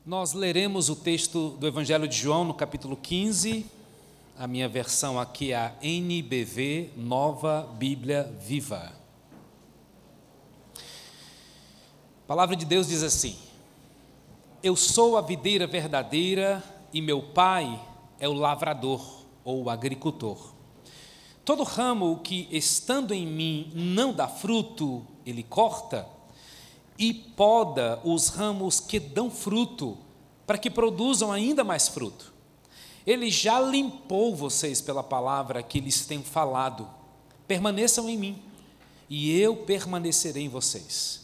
Nós leremos o texto do Evangelho de João no capítulo 15, a minha versão aqui é a NBV, Nova Bíblia Viva. A palavra de Deus diz assim: Eu sou a videira verdadeira e meu pai é o lavrador ou o agricultor. Todo ramo que estando em mim não dá fruto, ele corta e poda os ramos que dão fruto, para que produzam ainda mais fruto. Ele já limpou vocês pela palavra que lhes tenho falado. Permaneçam em mim, e eu permanecerei em vocês.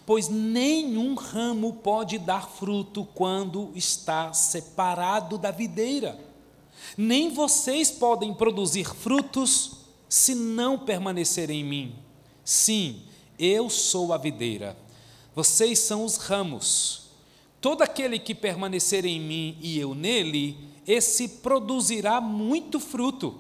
Pois nenhum ramo pode dar fruto quando está separado da videira. Nem vocês podem produzir frutos se não permanecerem em mim. Sim, eu sou a videira. Vocês são os ramos. Todo aquele que permanecer em mim e eu nele, esse produzirá muito fruto,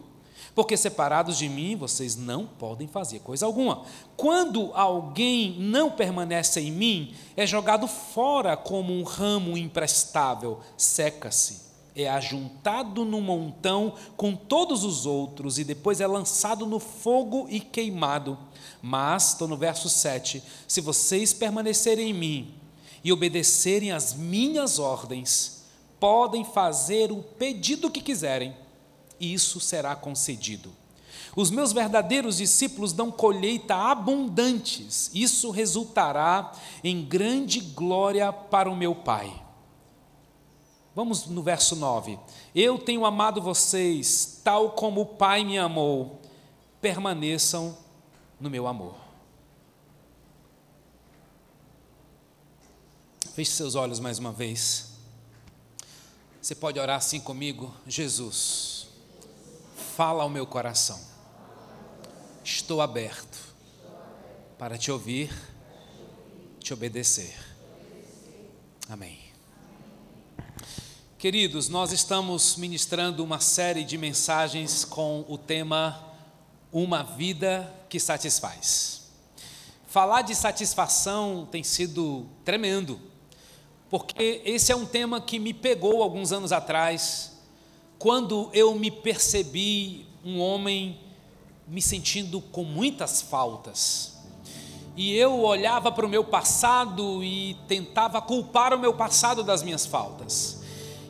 porque separados de mim, vocês não podem fazer coisa alguma. Quando alguém não permanece em mim, é jogado fora como um ramo imprestável, seca-se, é ajuntado num montão com todos os outros e depois é lançado no fogo e queimado. Mas, estou no verso 7, se vocês permanecerem em mim e obedecerem às minhas ordens, podem fazer o pedido que quiserem, e isso será concedido. Os meus verdadeiros discípulos dão colheita abundantes, isso resultará em grande glória para o meu Pai. Vamos no verso 9. Eu tenho amado vocês, tal como o Pai me amou, permaneçam no meu amor. Feche seus olhos mais uma vez. Você pode orar assim comigo? Jesus, fala ao meu coração. Estou aberto para te ouvir, te obedecer. Amém. Queridos, nós estamos ministrando uma série de mensagens com o tema Uma Vida que Satisfaz. Falar de satisfação tem sido tremendo, porque esse é um tema que me pegou alguns anos atrás, quando eu me percebi um homem me sentindo com muitas faltas. E eu olhava para o meu passado e tentava culpar o meu passado das minhas faltas.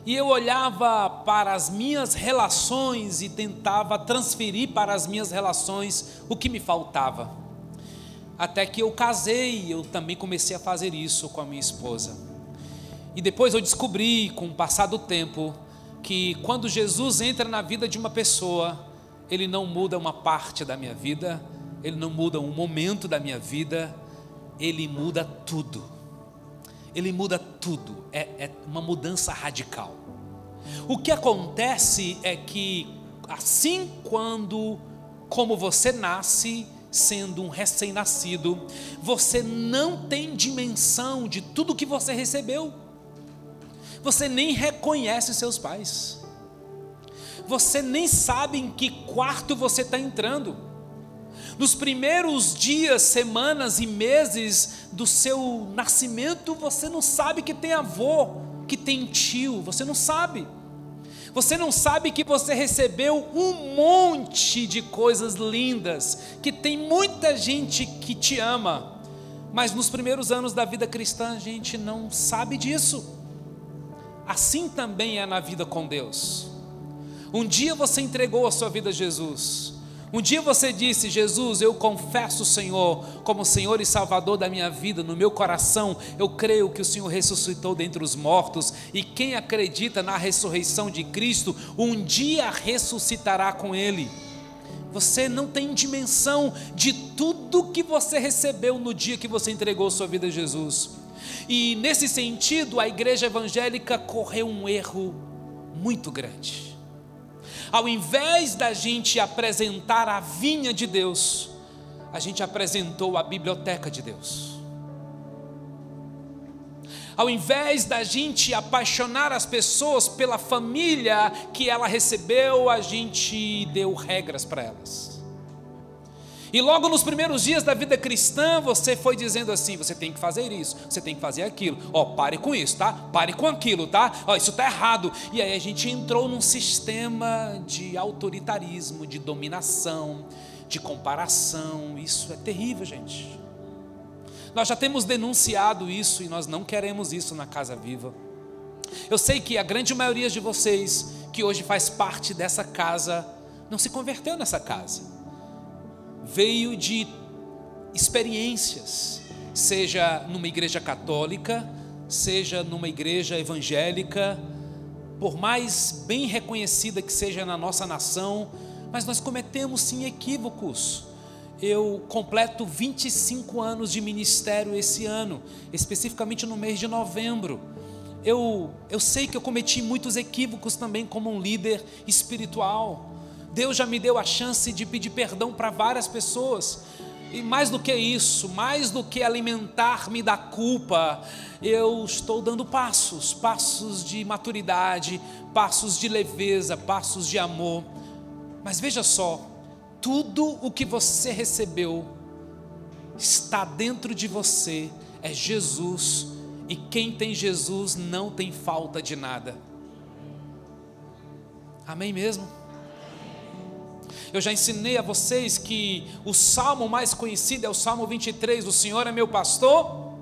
E eu olhava para as minhas relações e tentava transferir para as minhas relações o que me faltava. Até que eu casei, eu também comecei a fazer isso com a minha esposa. E depois eu descobri, com o passar do tempo, que quando Jesus entra na vida de uma pessoa, Ele não muda uma parte da minha vida, Ele não muda um momento da minha vida, Ele muda tudo. Ele muda tudo, é uma mudança radical. O que acontece é que, assim como você nasce, sendo um recém-nascido, você não tem dimensão de tudo que você recebeu. Você nem reconhece seus pais. Você nem sabe em que quarto você está entrando. Nos primeiros dias, semanas e meses do seu nascimento, você não sabe que tem avô, que tem tio, você não sabe. Você não sabe que você recebeu um monte de coisas lindas, que tem muita gente que te ama, mas nos primeiros anos da vida cristã a gente não sabe disso. Assim também é na vida com Deus. Um dia você entregou a sua vida a Jesus. Um dia você disse: Jesus, eu confesso o Senhor como Senhor e Salvador da minha vida. No meu coração eu creio que o Senhor ressuscitou dentre os mortos, e quem acredita na ressurreição de Cristo um dia ressuscitará com Ele. Você não tem dimensão de tudo que você recebeu no dia que você entregou sua vida a Jesus. E nesse sentido, a igreja evangélica correu um erro muito grande. Ao invés da gente apresentar a vinha de Deus, a gente apresentou a biblioteca de Deus. Ao invés da gente apaixonar as pessoas pela família que ela recebeu, a gente deu regras para elas. E logo nos primeiros dias da vida cristã, você foi dizendo assim: você tem que fazer isso, você tem que fazer aquilo. Pare com isso, tá? Pare com aquilo, tá? Isso está errado. E aí a gente entrou num sistema de autoritarismo, de dominação, de comparação. Isso é terrível, gente. Nós já temos denunciado isso e nós não queremos isso na Casa Viva. Eu sei que a grande maioria de vocês que hoje faz parte dessa casa não se converteu nessa casa. Veio de experiências, seja numa igreja católica, seja numa igreja evangélica, por mais bem reconhecida que seja na nossa nação, mas nós cometemos sim equívocos. Eu completo 25 anos de ministério esse ano, especificamente no mês de novembro. Eu sei que eu cometi muitos equívocos também como um líder espiritual. Deus já me deu a chance de pedir perdão para várias pessoas. E mais do que isso, mais do que alimentar-me da culpa, eu estou dando passos de maturidade, passos de leveza, passos de amor. Mas veja só, tudo o que você recebeu está dentro de você, é Jesus. E quem tem Jesus não tem falta de nada. Amém mesmo? Eu já ensinei a vocês que o salmo mais conhecido é o Salmo 23, o Senhor é meu pastor.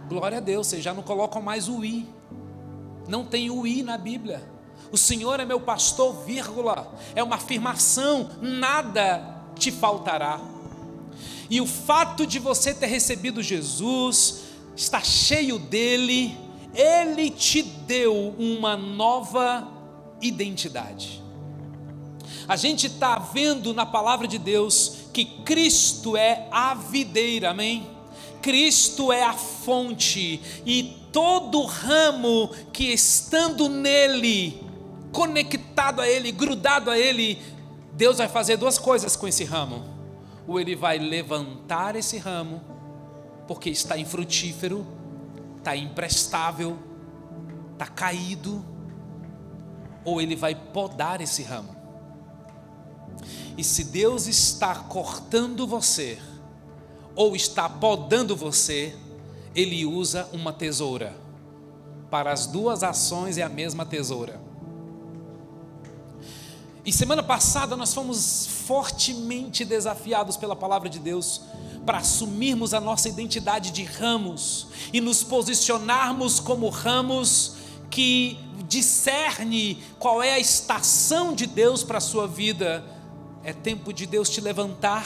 Glória a Deus, vocês já não colocam mais o i. Não tem o i na Bíblia. O Senhor é meu pastor, vírgula. É uma afirmação, nada te faltará. E o fato de você ter recebido Jesus, está cheio dele, ele te deu uma nova identidade. A gente está vendo na palavra de Deus que Cristo é a videira, amém? Cristo é a fonte, e todo ramo que estando nele, conectado a ele, grudado a ele, Deus vai fazer duas coisas com esse ramo. Ou ele vai levantar esse ramo, porque está infrutífero, está imprestável, está caído, ou ele vai podar esse ramo. E se Deus está cortando você, ou está podando você, Ele usa uma tesoura. Para as duas ações é a mesma tesoura. E semana passada nós fomos fortemente desafiados pela palavra de Deus para assumirmos a nossa identidade de ramos e nos posicionarmos como ramos que discerne qual é a estação de Deus para a sua vida. É tempo de Deus te levantar.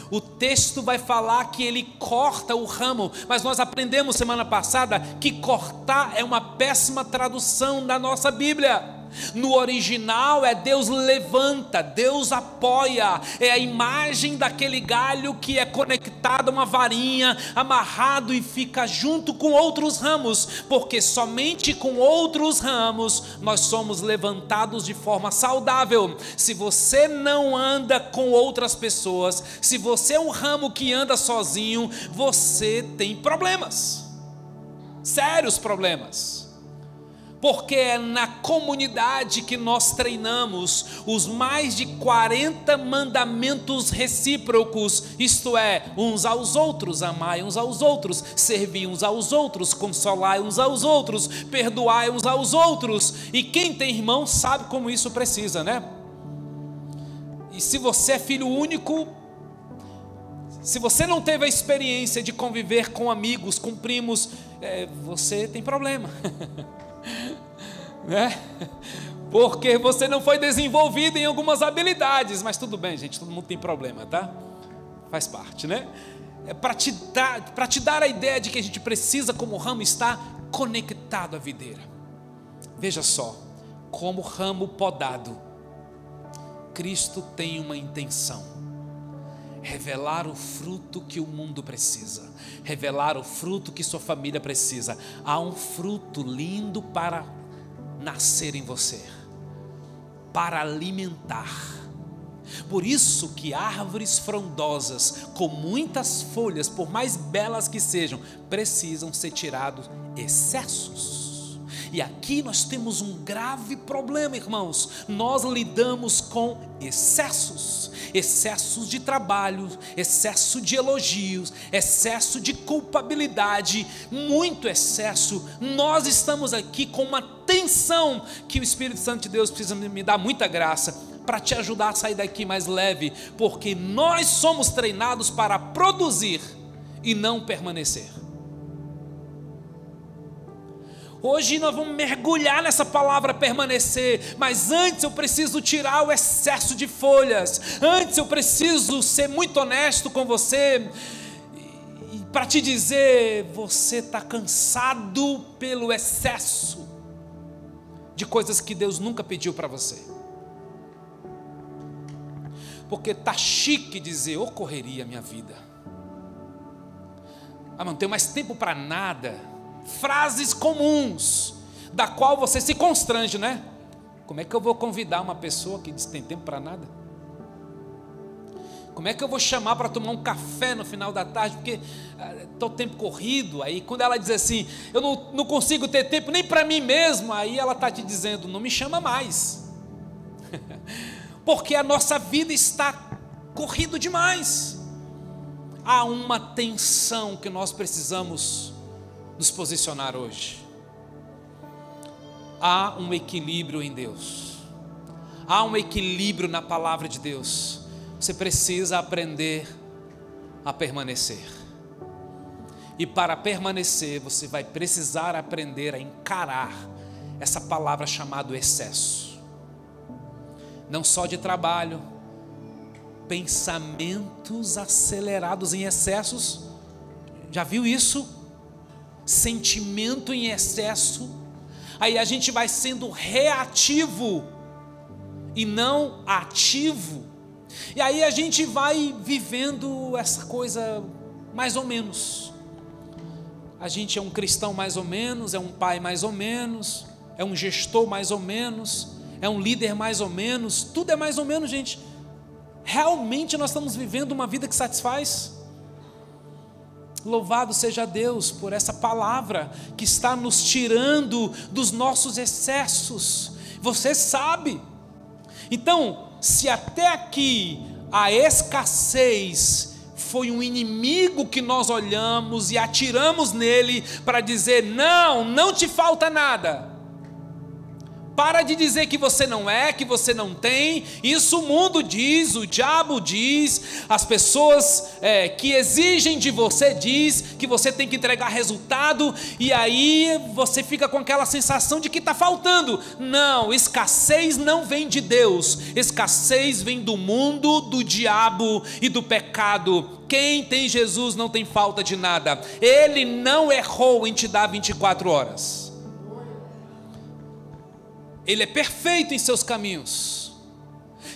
O texto vai falar que ele corta o ramo, mas nós aprendemos semana passada que cortar é uma péssima tradução da nossa Bíblia. No original é Deus levanta, Deus apoia, é a imagem daquele galho que é conectado a uma varinha, amarrado e fica junto com outros ramos, porque somente com outros ramos nós somos levantados de forma saudável. Se você não anda com outras pessoas, se você é um ramo que anda sozinho, você tem problemas, sérios problemas. Porque é na comunidade que nós treinamos os mais de 40 mandamentos recíprocos, isto é, uns aos outros, amai uns aos outros, servi uns aos outros, consolai uns aos outros, perdoai uns aos outros. E quem tem irmão sabe como isso precisa, né? E se você é filho único, se você não teve a experiência de conviver com amigos, com primos, você tem problema. Né? Porque você não foi desenvolvido em algumas habilidades, mas tudo bem, gente, todo mundo tem problema, tá? Faz parte, né? É para te dar a ideia de que a gente precisa, como ramo, estar conectado à videira. Veja só, como ramo podado, Cristo tem uma intenção: revelar o fruto que o mundo precisa, revelar o fruto que sua família precisa. Há um fruto lindo para nascer em você, para alimentar. Por isso que árvores frondosas, com muitas folhas, por mais belas que sejam, precisam ser tirados excessos. E aqui nós temos um grave problema, irmãos. Nós lidamos com excessos. excessos de trabalho, excesso de elogios, excesso de culpabilidade, muito excesso. Nós estamos aqui com uma tensão que o Espírito Santo de Deus precisa me dar muita graça para te ajudar a sair daqui mais leve, porque nós somos treinados para produzir e não permanecer. Hoje nós vamos mergulhar nessa palavra permanecer, mas antes eu preciso tirar o excesso de folhas, antes eu preciso ser muito honesto com você, e para te dizer, você está cansado pelo excesso de coisas que Deus nunca pediu para você, porque está chique dizer, correria minha vida, não tenho mais tempo para nada. Frases comuns, da qual você se constrange, né? Como é que eu vou convidar uma pessoa que diz que tem tempo para nada? Como é que eu vou chamar para tomar um café no final da tarde, porque estou tempo corrido? Aí quando ela diz assim, eu não consigo ter tempo nem para mim mesmo, aí ela está te dizendo, não me chama mais. Porque a nossa vida está corrido demais. Há uma tensão que nós precisamos nos posicionar hoje. Há um equilíbrio em Deus, há um equilíbrio na palavra de Deus. Você precisa aprender a permanecer, e para permanecer você vai precisar aprender a encarar essa palavra chamada excesso, não só de trabalho, pensamentos acelerados em excessos, já viu isso? Sentimento em excesso, aí a gente vai sendo reativo e não ativo, e aí a gente vai vivendo essa coisa mais ou menos. A gente é um cristão mais ou menos, é um pai mais ou menos, é um gestor mais ou menos, é um líder mais ou menos, tudo é mais ou menos, gente. Realmente nós estamos vivendo uma vida que satisfaz? Louvado seja Deus por essa palavra que está nos tirando dos nossos excessos. Você sabe. Então, se até aqui a escassez foi um inimigo que nós olhamos e atiramos nele para dizer, não te falta nada. Para de dizer que você não é, que você não tem. Isso o mundo diz, o diabo diz, as pessoas que exigem de você diz que você tem que entregar resultado, e aí você fica com aquela sensação de que está faltando. Não, escassez não vem de Deus, escassez vem do mundo, do diabo e do pecado. Quem tem Jesus não tem falta de nada. Ele não errou em te dar 24 horas. Ele é perfeito em seus caminhos.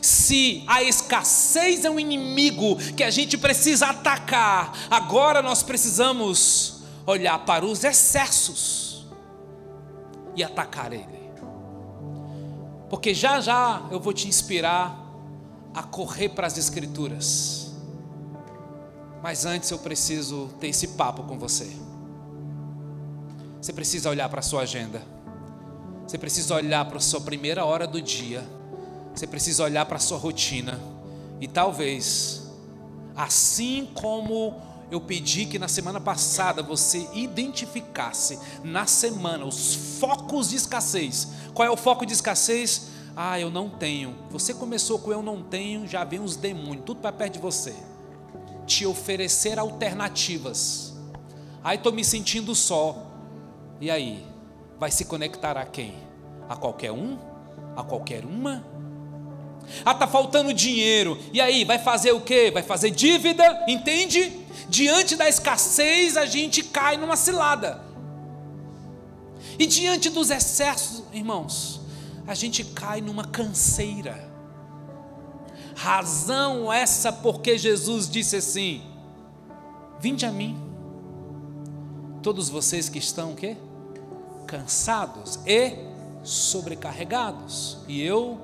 Se a escassez é um inimigo que a gente precisa atacar, agora nós precisamos olhar para os excessos e atacar ele. Porque já já eu vou te inspirar a correr para as Escrituras. Mas antes eu preciso ter esse papo com você. Você precisa olhar para a sua agenda. Você precisa olhar para a sua primeira hora do dia. Você precisa olhar para a sua rotina. E talvez, assim como eu pedi que na semana passada você identificasse na semana os focos de escassez. Qual é o foco de escassez? Eu não tenho. Você começou com eu não tenho, já vem os demônios, tudo para perto de você. Te oferecer alternativas. Estou me sentindo só. E aí? Vai se conectar a quem? A qualquer um? A qualquer uma? Está faltando dinheiro. E aí, vai fazer o quê? Vai fazer dívida, entende? Diante da escassez a gente cai numa cilada. E diante dos excessos, irmãos, a gente cai numa canseira. Razão essa porque Jesus disse assim: vinde a mim, todos vocês que estão o quê? Cansados e sobrecarregados, e eu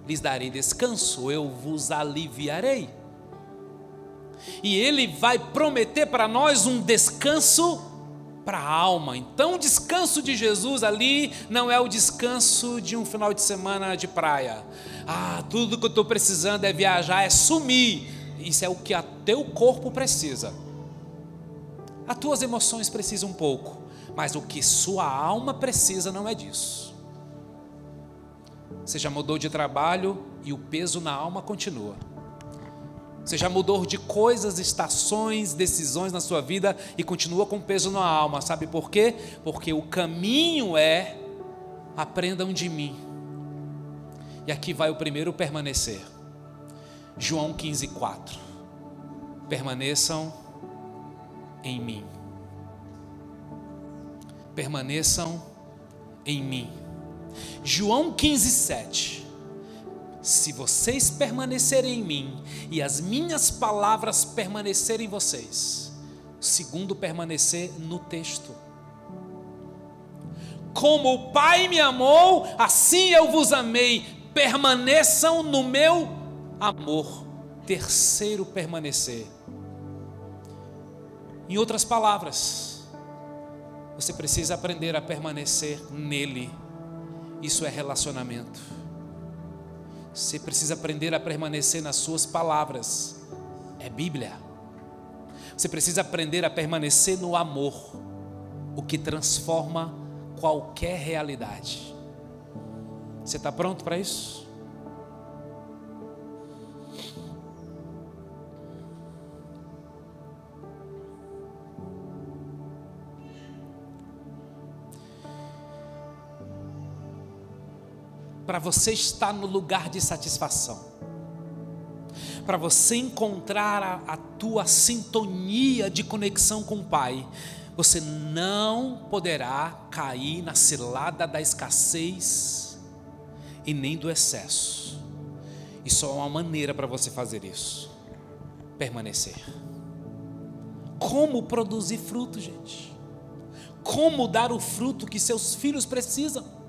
lhes darei descanso, eu vos aliviarei. E Ele vai prometer para nós um descanso para a alma. Então o descanso de Jesus ali não é o descanso de um final de semana de praia. Tudo que eu estou precisando é viajar, é sumir. Isso é o que a teu corpo precisa. As tuas emoções precisam um pouco, mas o que sua alma precisa não é disso. Você já mudou de trabalho e o peso na alma continua. Você já mudou de coisas, estações, decisões na sua vida e continua com peso na alma. Sabe por quê? Porque o caminho é: aprendam de mim. E aqui vai o primeiro permanecer. João 15:4. Permaneçam em mim. Permaneçam em mim. João 15:7. Se vocês permanecerem em mim e as minhas palavras permanecerem em vocês. Segundo, permanecer no texto. Como o Pai me amou, assim eu vos amei. Permaneçam no meu amor. Terceiro, permanecer. Em outras palavras, você precisa aprender a permanecer nele. Isso é relacionamento. Você precisa aprender a permanecer nas suas palavras. É Bíblia. Você precisa aprender a permanecer no amor, o que transforma qualquer realidade. Você está pronto para isso? Para você estar no lugar de satisfação, para você encontrar a tua sintonia de conexão com o Pai, você não poderá cair na cilada da escassez e nem do excesso. E só há uma maneira para você fazer isso: permanecer. Como produzir fruto, gente? Como dar o fruto que seus filhos precisam?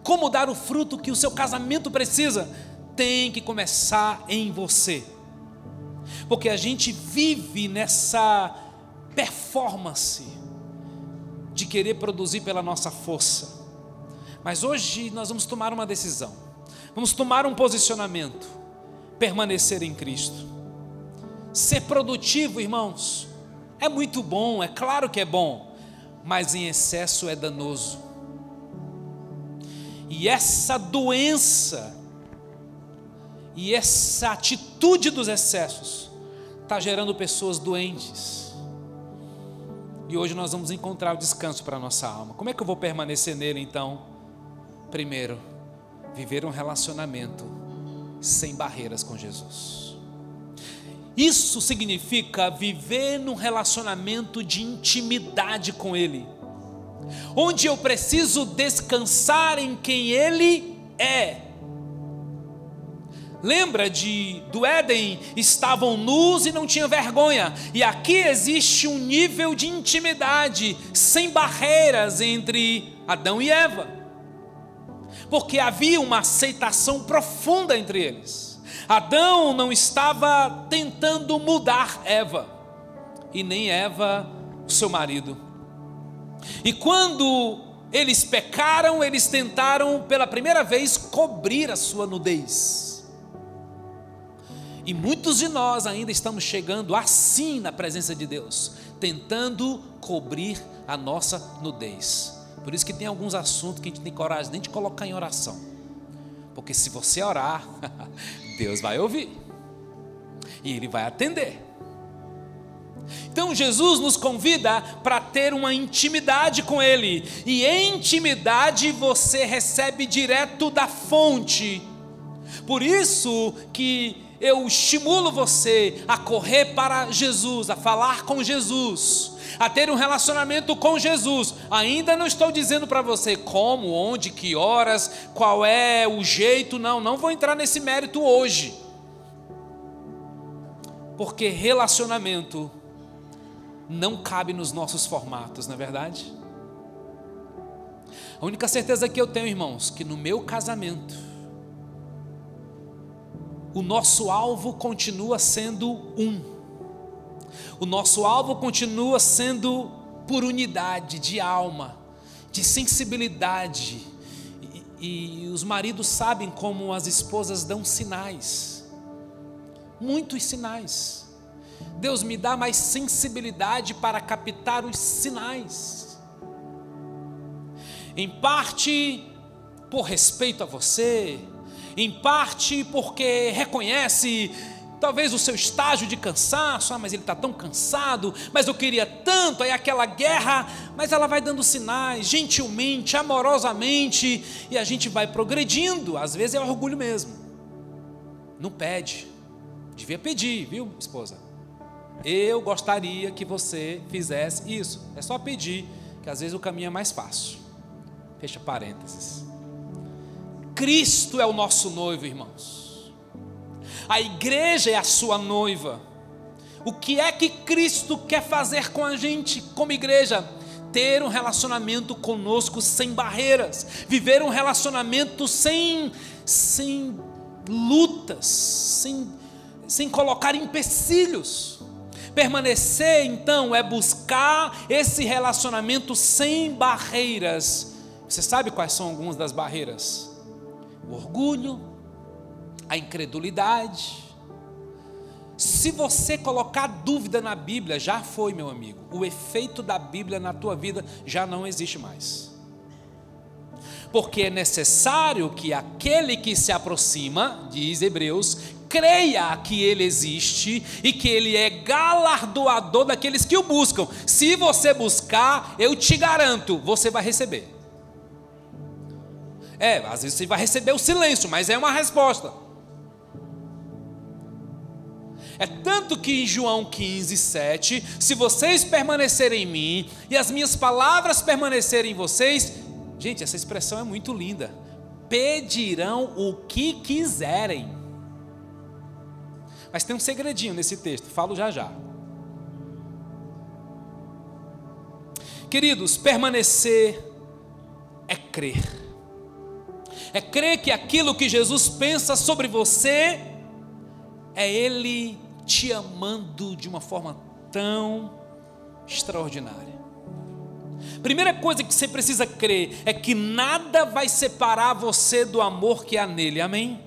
Como dar o fruto que o seu casamento precisa? Tem que começar em você. Porque a gente vive nessa performance de querer produzir pela nossa força. Mas hoje nós vamos tomar uma decisão. Vamos tomar um posicionamento. Permanecer em Cristo. Ser produtivo, irmãos, é muito bom, é claro que é bom, mas em excesso é danoso. E essa doença e essa atitude dos excessos está gerando pessoas doentes. E hoje nós vamos encontrar o descanso para a nossa alma. Como é que eu vou permanecer nele então? Primeiro, viver um relacionamento sem barreiras com Jesus. Isso significa viver num relacionamento de intimidade com Ele, onde eu preciso descansar em quem Ele é. Lembra do Éden? Estavam nus e não tinham vergonha. E aqui existe um nível de intimidade sem barreiras entre Adão e Eva, porque havia uma aceitação profunda entre eles. Adão não estava tentando mudar Eva, e nem Eva o seu marido. E quando eles pecaram, eles tentaram pela primeira vez cobrir a sua nudez. E muitos de nós ainda estamos chegando assim na presença de Deus, tentando cobrir a nossa nudez. Por isso que tem alguns assuntos que a gente tem coragem nem de colocar em oração, porque se você orar, Deus vai ouvir e Ele vai atender. Então Jesus nos convida para ter uma intimidade com Ele, e em intimidade você recebe direto da fonte. Por isso que eu estimulo você a correr para Jesus, a falar com Jesus, a ter um relacionamento com Jesus. Ainda não estou dizendo para você como, onde, que horas, qual é o jeito, não vou entrar nesse mérito hoje, porque relacionamento não cabe nos nossos formatos, não é verdade? A única certeza que eu tenho, irmãos, que no meu casamento, o nosso alvo continua sendo um. O nosso alvo continua sendo por unidade de alma, de sensibilidade. E os maridos sabem como as esposas dão sinais, muitos sinais. Deus me dá mais sensibilidade para captar os sinais. Em parte por respeito a você, em parte porque reconhece talvez o seu estágio de cansaço. Mas ele está tão cansado, mas eu queria tanto. Aí aquela guerra, mas ela vai dando sinais, gentilmente, amorosamente, e a gente vai progredindo. Às vezes é orgulho mesmo, não pede, devia pedir, viu, esposa? Eu gostaria que você fizesse isso. É só pedir, que às vezes o caminho é mais fácil. Fecha parênteses. Cristo é o nosso noivo, irmãos. A igreja é a sua noiva. O que é que Cristo quer fazer com a gente, como igreja? Ter um relacionamento conosco sem barreiras, viver um relacionamento sem lutas, sem colocar empecilhos. Permanecer, então, é buscar esse relacionamento sem barreiras. Você sabe quais são algumas das barreiras? O orgulho, a incredulidade. Se você colocar dúvida na Bíblia, já foi, meu amigo. O efeito da Bíblia na tua vida já não existe mais. Porque é necessário que aquele que se aproxima, diz Hebreus, creia que Ele existe e que Ele é galardoador daqueles que o buscam. Se você buscar, eu te garanto, você vai receber. Às vezes você vai receber o silêncio, mas é uma resposta. É tanto que em João 15:7, se vocês permanecerem em mim e as minhas palavras permanecerem em vocês, gente, essa expressão é muito linda, pedirão o que quiserem. Mas tem um segredinho nesse texto, falo já já. Queridos, permanecer é crer. É crer que aquilo que Jesus pensa sobre você é Ele te amando de uma forma tão extraordinária. Primeira coisa que você precisa crer é que nada vai separar você do amor que há nele, amém?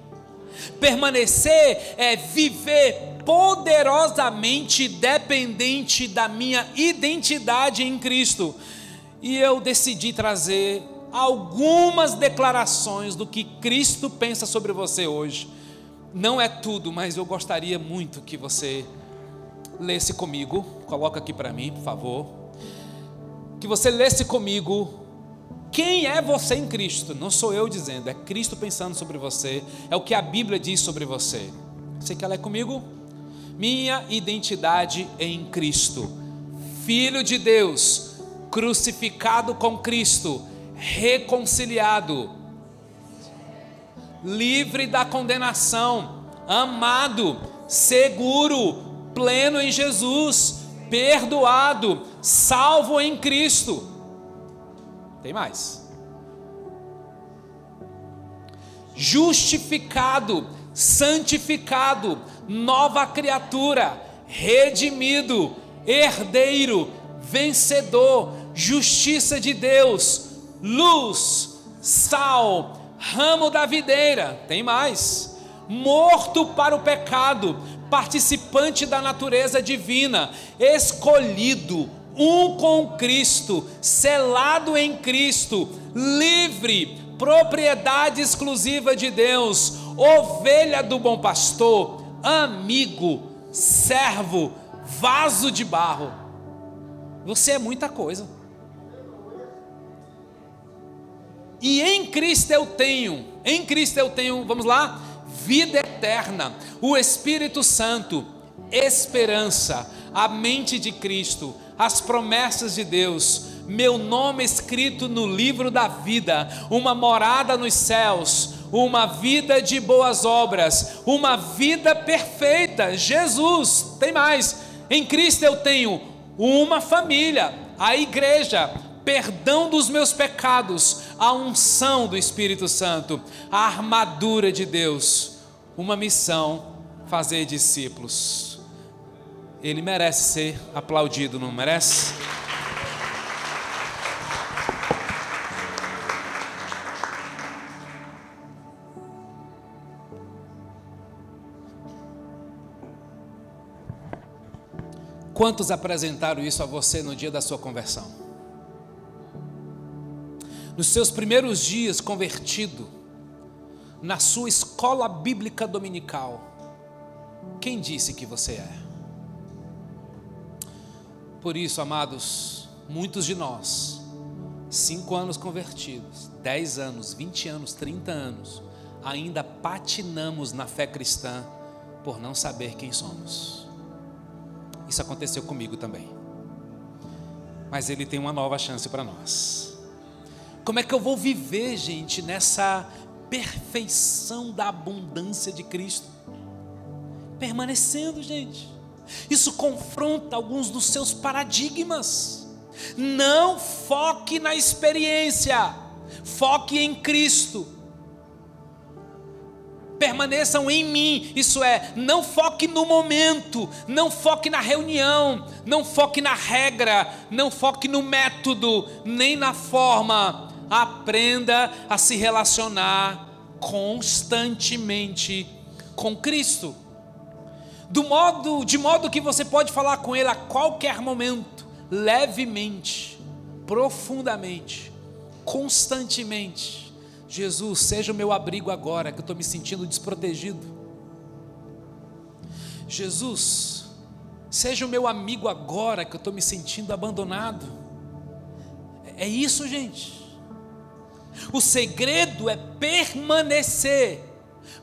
Permanecer é viver poderosamente dependente da minha identidade em Cristo. E eu decidi trazer algumas declarações do que Cristo pensa sobre você hoje. Não é tudo, mas eu gostaria muito que você lesse comigo. Coloca aqui para mim, por favor. Que você lesse comigo quem é você em Cristo. Não sou eu dizendo, é Cristo pensando sobre você. É o que a Bíblia diz sobre você. Você quer ler comigo? Minha identidade em Cristo, Filho de Deus, crucificado com Cristo, reconciliado, livre da condenação, amado, seguro, pleno em Jesus, perdoado, salvo em Cristo. Tem mais. Justificado, santificado, nova criatura, redimido, herdeiro, vencedor, justiça de Deus, luz, sal, ramo da videira. Tem mais. Morto para o pecado, participante da natureza divina, escolhido, um com Cristo, selado em Cristo, livre, propriedade exclusiva de Deus, ovelha do bom pastor, amigo, servo, vaso de barro. Você é muita coisa. E em Cristo eu tenho, vamos lá, vida eterna, o Espírito Santo, esperança, a mente de Cristo, as promessas de Deus, meu nome escrito no livro da vida, uma morada nos céus, uma vida de boas obras, uma vida perfeita. Jesus, tem mais, em Cristo eu tenho uma família, a igreja, perdão dos meus pecados, a unção do Espírito Santo, a armadura de Deus, uma missão, fazer discípulos. Ele merece ser aplaudido, não merece? Quantos apresentaram isso a você no dia da sua conversão? Nos seus primeiros dias convertido, na sua escola bíblica dominical, quem disse que você é? Por isso, amados, muitos de nós, 5 anos convertidos, 10 anos, 20 anos, 30 anos, ainda patinamos na fé cristã por não saber quem somos. Isso aconteceu comigo também. Mas Ele tem uma nova chance para nós. Como é que eu vou viver, gente, nessa perfeição da abundância de Cristo? Permanecendo, gente. Isso confronta alguns dos seus paradigmas. Não foque na experiência, foque em Cristo. Permaneçam em mim, isso é, não foque no momento, não foque na reunião, não foque na regra, não foque no método, nem na forma. Aprenda a se relacionar constantemente com Cristo, de modo que você pode falar com Ele a qualquer momento, levemente, profundamente, constantemente. Jesus, seja o meu abrigo agora, que eu estou me sentindo desprotegido. Jesus, seja o meu amigo agora, que eu estou me sentindo abandonado. É isso, gente. O segredo é permanecer,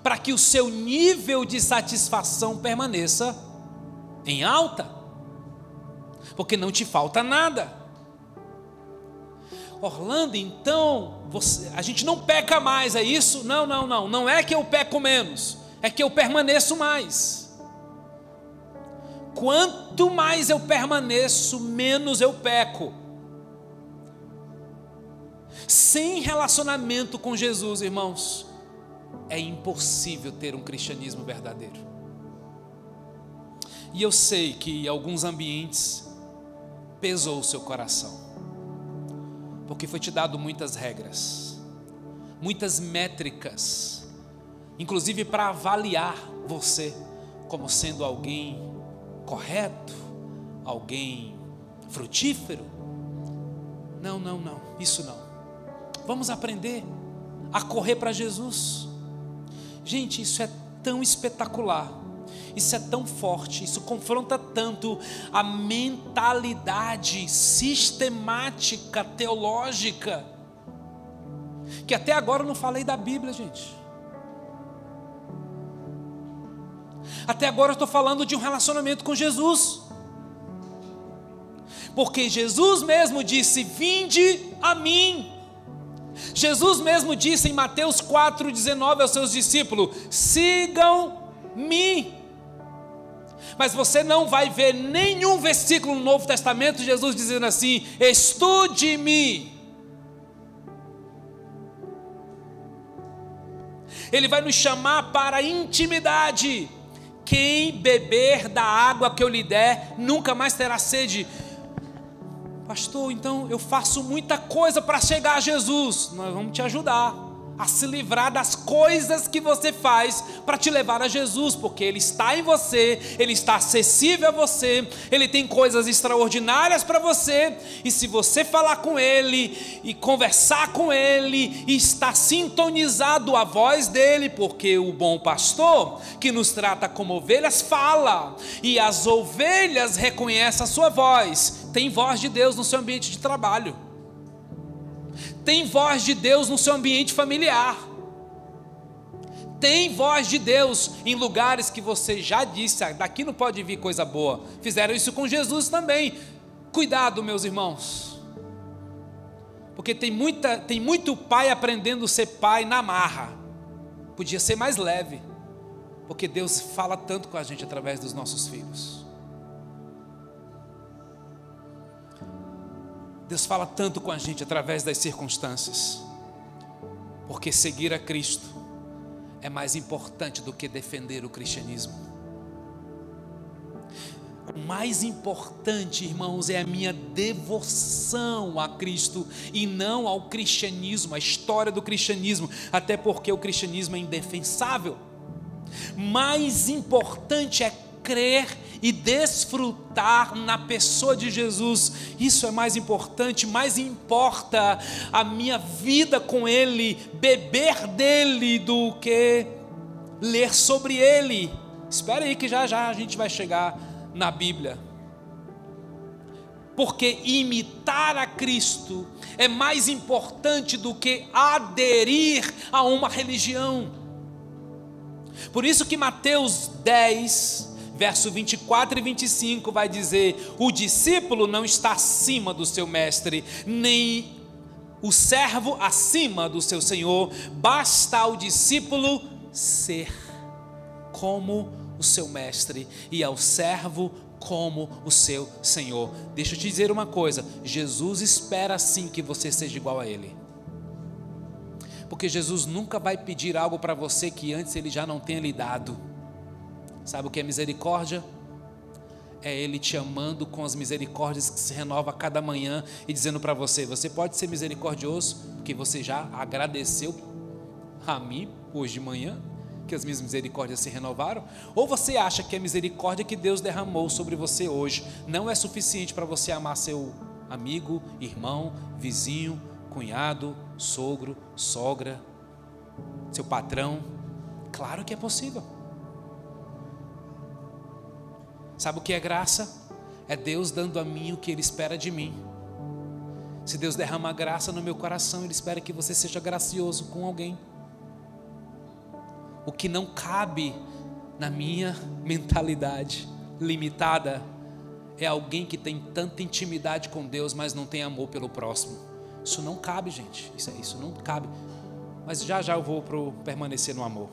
para que o seu nível de satisfação permaneça em alta, porque não te falta nada. Orlando, então, a gente não peca mais, é isso? Não é que eu peco menos, é que eu permaneço mais. Quanto mais eu permaneço, menos eu peco. Sem relacionamento com Jesus, irmãos, é impossível ter um cristianismo verdadeiro. E eu sei que em alguns ambientes pesou o seu coração, porque foi te dado muitas regras, muitas métricas, inclusive para avaliar você como sendo alguém correto, alguém frutífero. Não, isso não. Vamos aprender a correr para Jesus. Gente, isso é tão espetacular, isso é tão forte, isso confronta tanto a mentalidade sistemática, teológica, que até agora eu não falei da Bíblia, gente. Até agora eu estou falando de um relacionamento com Jesus, porque Jesus mesmo disse: vinde a mim. Jesus mesmo disse em Mateus 4,19 aos seus discípulos: sigam-me. Mas você não vai ver nenhum versículo no Novo Testamento Jesus dizendo assim: estude-me. Ele vai nos chamar para a intimidade. Quem beber da água que eu lhe der nunca mais terá sede. Pastor, então eu faço muita coisa para chegar a Jesus. Nós vamos te ajudar a se livrar das coisas que você faz para te levar a Jesus, porque Ele está em você, Ele está acessível a você, Ele tem coisas extraordinárias para você, e se você falar com Ele, e conversar com Ele, e estar sintonizado à voz dEle, porque o bom pastor, que nos trata como ovelhas, fala, e as ovelhas reconhecem a sua voz. Tem voz de Deus no seu ambiente de trabalho, tem voz de Deus no seu ambiente familiar, tem voz de Deus em lugares que você já disse: daqui não pode vir coisa boa. Fizeram isso com Jesus também. Cuidado, meus irmãos, porque tem muito pai aprendendo a ser pai na marra. Podia ser mais leve, porque Deus fala tanto com a gente através dos nossos filhos. Deus fala tanto com a gente através das circunstâncias, porque seguir a Cristo é mais importante do que defender o cristianismo. O mais importante, irmãos, é a minha devoção a Cristo e não ao cristianismo, a história do cristianismo, até porque o cristianismo é indefensável. Mais importante é crer e desfrutar na pessoa de Jesus. Isso é mais importante, mais importa a minha vida com Ele, beber dele, do que ler sobre Ele. Espera aí que já já a gente vai chegar na Bíblia. Porque imitar a Cristo é mais importante do que aderir a uma religião. Por isso que Mateus 10, verso 24 e 25 vai dizer: o discípulo não está acima do seu mestre, nem o servo acima do seu senhor. Basta ao discípulo ser como o seu mestre e ao servo como o seu senhor. Deixa eu te dizer uma coisa: Jesus espera sim que você seja igual a Ele. Porque Jesus nunca vai pedir algo para você que antes Ele já não tenha lhe dado. Sabe o que é misericórdia? É Ele te amando com as misericórdias que se renovam a cada manhã e dizendo para você: você pode ser misericordioso porque você já agradeceu a mim hoje de manhã que as minhas misericórdias se renovaram? Ou você acha que a misericórdia que Deus derramou sobre você hoje não é suficiente para você amar seu amigo, irmão, vizinho, cunhado, sogro, sogra, seu patrão? Claro que é possível. Sabe o que é graça? É Deus dando a mim o que Ele espera de mim. Se Deus derrama graça no meu coração, Ele espera que você seja gracioso com alguém. O que não cabe na minha mentalidade limitada é alguém que tem tanta intimidade com Deus, mas não tem amor pelo próximo. Isso não cabe, gente. Isso não cabe. Mas já já eu vou permanecer no amor.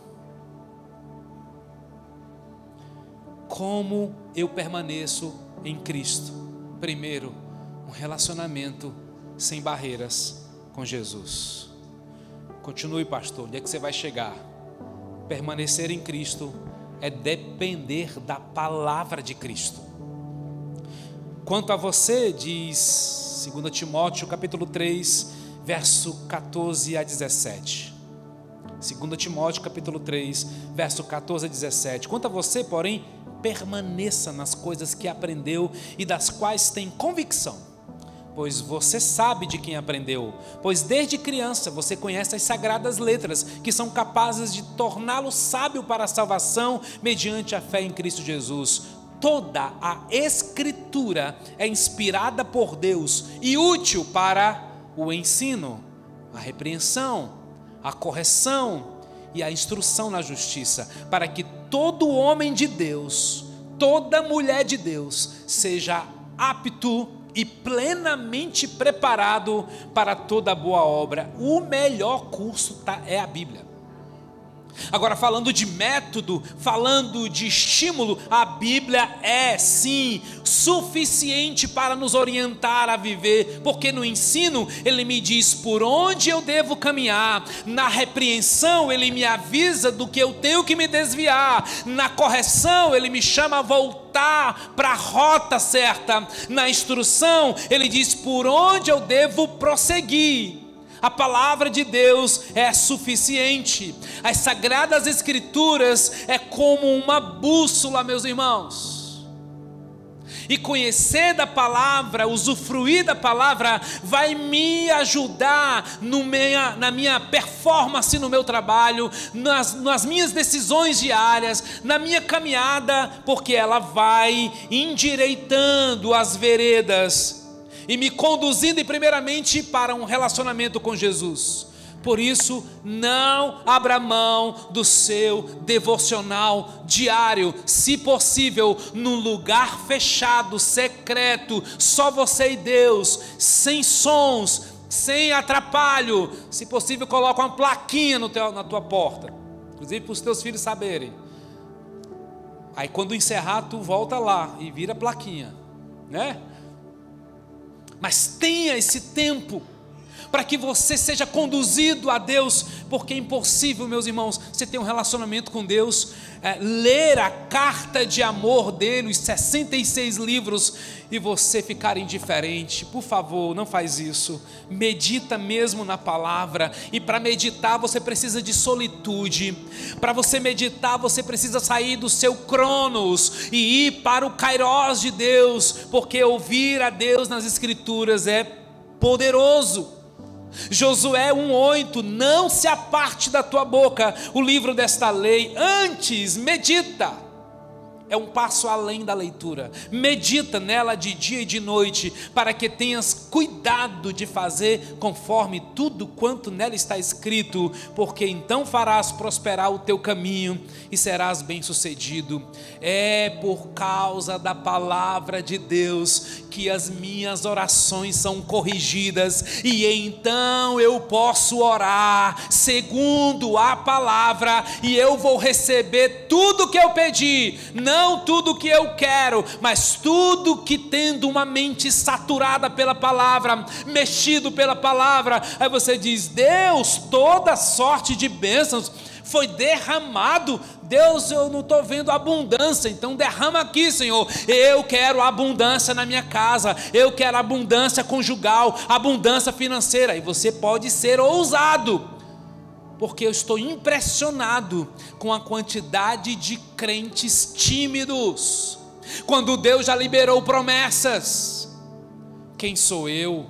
Como eu permaneço em Cristo? Primeiro, um relacionamento sem barreiras com Jesus. Continue, pastor. Onde é que você vai chegar? Permanecer em Cristo é depender da palavra de Cristo. Quanto a você, diz 2 Timóteo capítulo 3, verso 14 a 17. 2 Timóteo capítulo 3, verso 14 a 17. Quanto a você, porém, permaneça nas coisas que aprendeu e das quais tem convicção, pois você sabe de quem aprendeu, pois desde criança você conhece as sagradas letras, que são capazes de torná-lo sábio para a salvação mediante a fé em Cristo Jesus. Toda a Escritura é inspirada por Deus e útil para o ensino, a repreensão, a correção e a instrução na justiça, para que todo homem de Deus, toda mulher de Deus, seja apto e plenamente preparado para toda boa obra. O melhor curso é a Bíblia. Agora, falando de método, falando de estímulo, a Bíblia é sim suficiente para nos orientar a viver, porque no ensino Ele me diz por onde eu devo caminhar, na repreensão Ele me avisa do que eu tenho que me desviar, na correção Ele me chama a voltar para a rota certa, na instrução Ele diz por onde eu devo prosseguir. A palavra de Deus é suficiente. As sagradas escrituras é como uma bússola, meus irmãos. E conhecer da palavra, usufruir da palavra, vai me ajudar na minha performance no meu trabalho, nas minhas decisões diárias, na minha caminhada, porque ela vai endireitando as veredas e me conduzindo primeiramente para um relacionamento com Jesus. Por isso, não abra mão do seu devocional diário, se possível, num lugar fechado, secreto, só você e Deus, sem sons, sem atrapalho. Se possível, coloca uma plaquinha na tua porta, inclusive para os teus filhos saberem. Aí quando encerrar, tu volta lá e vira a plaquinha, né? Mas tenha esse tempo, para que você seja conduzido a Deus, porque é impossível, meus irmãos, você ter um relacionamento com Deus, ler a carta de amor dele, os 66 livros, e você ficar indiferente. Por favor, não faz isso. Medita mesmo na palavra, e para meditar você precisa de solitude. Para você meditar você precisa sair do seu cronos e ir para o kairós de Deus, porque ouvir a Deus nas escrituras é poderoso. Josué 1:8, não se aparte da tua boca o livro desta lei, antes medita. É um passo além da leitura. Medita nela de dia e de noite, para que tenhas cuidado de fazer conforme tudo quanto nela está escrito, porque então farás prosperar o teu caminho e serás bem-sucedido. É por causa da palavra de Deus que as minhas orações são corrigidas, e então eu posso orar segundo a palavra, e eu vou receber tudo que eu pedi, não tudo que eu quero, mas tudo que, tendo uma mente saturada pela palavra, mexido pela palavra. Aí você diz: Deus, toda sorte de bênçãos foi derramado. Deus, eu não estou vendo abundância, então derrama aqui, Senhor. Eu quero abundância na minha casa, eu quero abundância conjugal, abundância financeira. E você pode ser ousado, porque eu estou impressionado com a quantidade de crentes tímidos, quando Deus já liberou promessas. Quem sou eu?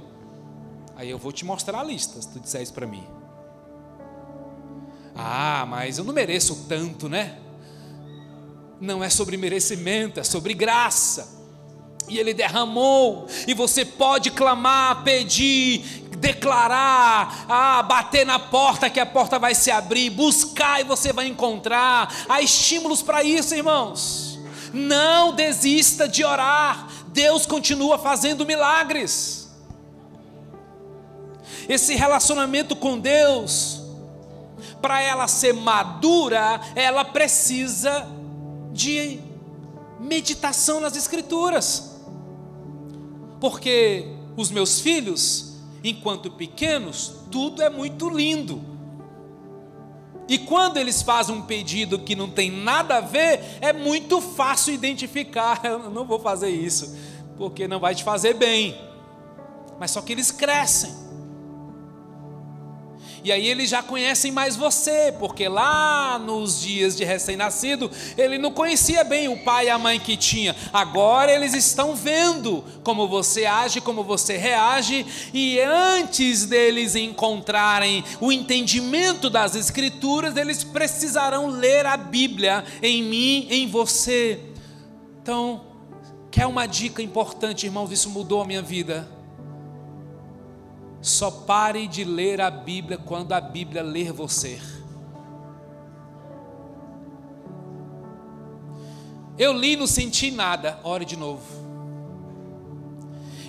Aí eu vou te mostrar a lista, se tu disser isso para mim. Ah, mas eu não mereço tanto, né? Não é sobre merecimento, é sobre graça. E Ele derramou, e você pode clamar, pedir, declarar, bater na porta, que a porta vai se abrir, buscar e você vai encontrar. Há estímulos para isso, irmãos. Não desista de orar, Deus continua fazendo milagres. Esse relacionamento com Deus, para ela ser madura, ela precisa de meditação nas escrituras, porque os meus filhos, enquanto pequenos, tudo é muito lindo, e quando eles fazem um pedido que não tem nada a ver, é muito fácil identificar. Eu não vou fazer isso, porque não vai te fazer bem. Mas só que eles crescem, e aí eles já conhecem mais você, porque lá nos dias de recém-nascido, ele não conhecia bem o pai e a mãe que tinha. Agora eles estão vendo como você age, como você reage, e antes deles encontrarem o entendimento das escrituras, eles precisarão ler a Bíblia em mim, em você. Então, quer uma dica importante, irmãos? Isso mudou a minha vida. Só pare de ler a Bíblia quando a Bíblia ler você. Eu li, não senti nada, ore de novo.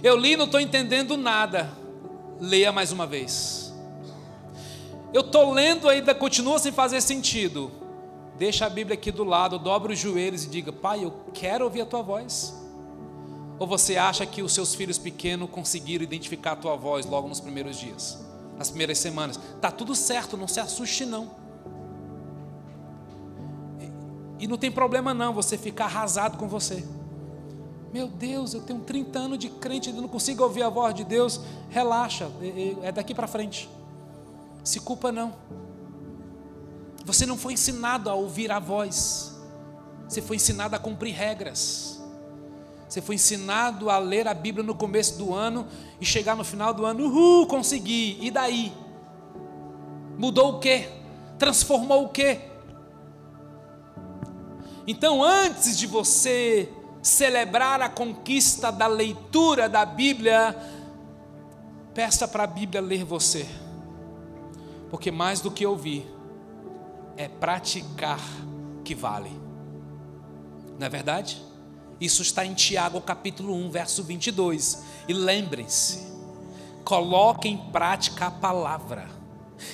Eu li, não estou entendendo nada, leia mais uma vez. Eu estou lendo, ainda continua sem fazer sentido, deixa a Bíblia aqui do lado, dobra os joelhos e diga: Pai, eu quero ouvir a Tua voz. Ou você acha que os seus filhos pequenos conseguiram identificar a tua voz logo nos primeiros dias, nas primeiras semanas? Está tudo certo, não se assuste não. E não tem problema não você ficar arrasado com você. Meu Deus, eu tenho 30 anos de crente e não consigo ouvir a voz de Deus. Relaxa, é daqui para frente. Se culpa não. Você não foi ensinado a ouvir a voz, você foi ensinado a cumprir regras. Você foi ensinado a ler a Bíblia no começo do ano e chegar no final do ano, consegui, e daí? Mudou o quê? Transformou o quê? Então, antes de você celebrar a conquista da leitura da Bíblia, peça para a Bíblia ler você, porque mais do que ouvir, é praticar que vale, não é verdade? Isso está em Tiago capítulo 1, verso 22. E lembrem-se, coloquem em prática a palavra,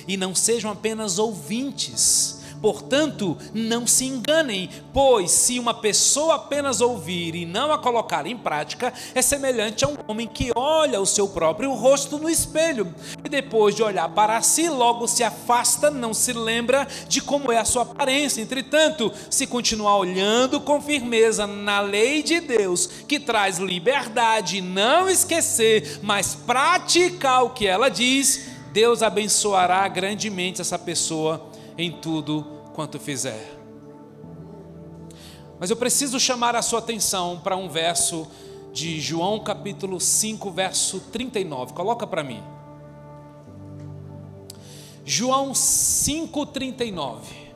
e não sejam apenas ouvintes, Portanto, não se enganem, pois se uma pessoa apenas ouvir e não a colocar em prática, é semelhante a um homem que olha o seu próprio rosto no espelho e depois de olhar para si, logo se afasta, não se lembra de como é a sua aparência. Entretanto, se continuar olhando com firmeza na lei de Deus, que traz liberdade, e não esquecer, mas praticar o que ela diz, Deus abençoará grandemente essa pessoa em tudo quanto fizer. Mas eu preciso chamar a sua atenção para um verso de João capítulo 5, verso 39. Coloca para mim. João 5:39.